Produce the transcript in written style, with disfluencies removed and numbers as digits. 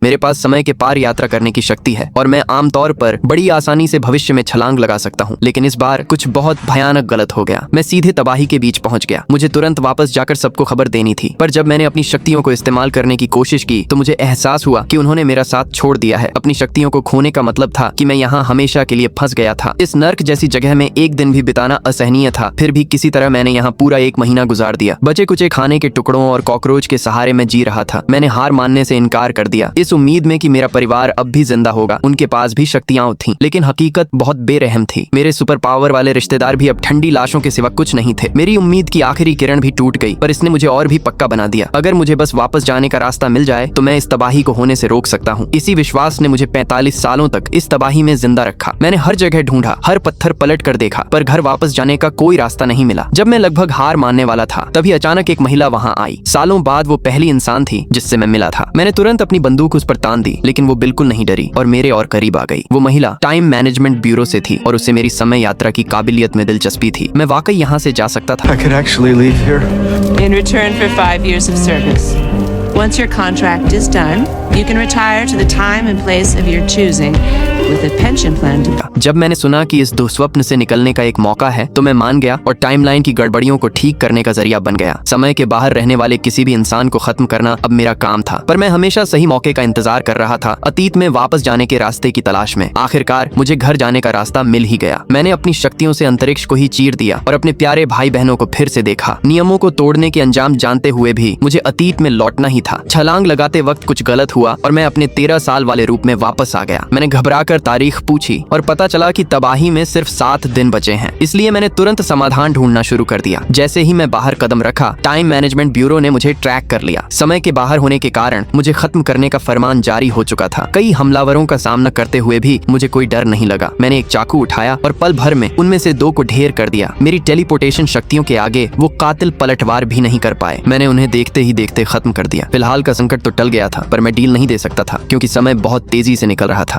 मेरे पास समय के पार यात्रा करने की शक्ति है और मैं आमतौर पर बड़ी आसानी से भविष्य में छलांग लगा सकता हूँ, लेकिन इस बार कुछ बहुत भयानक गलत हो गया। मैं सीधे तबाही के बीच पहुंच गया। मुझे तुरंत वापस जाकर सबको खबर देनी थी, पर जब मैंने अपनी शक्तियों को इस्तेमाल करने की कोशिश की तो मुझे एहसास हुआ कि उन्होंने मेरा साथ छोड़ दिया है। अपनी शक्तियों को खोने का मतलब था कि मैं यहाँ हमेशा के लिए फंस गया था। इस नर्क जैसी जगह में एक दिन भी बिताना असहनीय था, फिर भी किसी तरह मैंने यहाँ पूरा 1 महीना गुजार दिया। बचे कुचे खाने के टुकड़ों और कॉकरोच के सहारे में जी रहा था। मैंने हार मानने से इनकार कर दिया, इस उम्मीद में कि मेरा परिवार अब भी जिंदा होगा। उनके पास भी शक्तियां थीं, लेकिन हकीकत बहुत बेरहम थी। मेरे सुपर पावर वाले रिश्तेदार भी अब ठंडी लाशों के सिवा कुछ नहीं थे। मेरी उम्मीद की आखिरी किरण भी टूट गई, पर इसने मुझे और भी पक्का बना दिया। अगर मुझे बस वापस जाने का रास्ता मिल जाए तो मैं इस तबाही को होने से रोक सकता हूँ। इसी विश्वास ने मुझे 45 सालों तक इस तबाही में जिंदा रखा। मैंने हर जगह ढूंढा, हर पत्थर पलट कर देखा, पर घर वापस जाने का कोई रास्ता नहीं मिला। जब मैं लगभग हार मानने वाला था, तभी अचानक एक महिला वहाँ आई। सालों बाद वो पहली इंसान थी जिससे मैं मिला था। मैंने तुरंत अपनी बंदूक उस पर तान दी, लेकिन वो बिल्कुल नहीं डरी और मेरे और करीब आ गई। वो महिला टाइम मैनेजमेंट ब्यूरो से थी और उसे मेरी समय यात्रा की काबिलियत में दिलचस्पी थी। मैं वाकई यहाँ से जा सकता था। I could actually leave here. In return for 5 years of service. Once your contract is done, you can retire to the time and place of your choosing with a pension plan to... जब मैंने सुना कि इस दुस्वप्न से निकलने का एक मौका है तो मैं मान गया और टाइमलाइन की गड़बड़ियों को ठीक करने का जरिया बन गया। समय के बाहर रहने वाले किसी भी इंसान को खत्म करना अब मेरा काम था, पर मैं हमेशा सही मौके का इंतजार कर रहा था, अतीत में वापस जाने के रास्ते की तलाश में। आखिरकार मुझे घर जाने का रास्ता मिल ही गया। मैंने अपनी शक्तियों से अंतरिक्ष को ही चीर दिया और अपने प्यारे भाई बहनों को फिर से देखा। नियमों को तोड़ने के अंजाम जानते हुए भी मुझे अतीत में लौटना ही था। छलांग लगाते वक्त कुछ गलत हुआ और मैं अपने 13 साल वाले रूप में वापस आ गया। मैंने घबराकर तारीख पूछी और पता चला कि तबाही में सिर्फ 7 दिन बचे हैं। इसलिए मैंने तुरंत समाधान ढूंढना शुरू कर दिया। जैसे ही मैं बाहर कदम रखा, टाइम मैनेजमेंट ब्यूरो ने मुझे ट्रैक कर लिया। समय के बाहर होने के कारण मुझे खत्म करने का फरमान जारी हो चुका था। कई हमलावरों का सामना करते हुए भी मुझे कोई डर नहीं लगा। मैंने एक चाकू उठाया और पल भर में उनमें से 2 को ढेर कर दिया। मेरी टेलीपोर्टेशन शक्तियों के आगे वो कातिल पलटवार भी नहीं कर पाए। मैंने उन्हें देखते ही देखते खत्म कर दिया। फिलहाल का संकट तो टल गया था, पर मैं डील नहीं दे सकता था क्योंकि समय बहुत तेजी से निकल रहा था।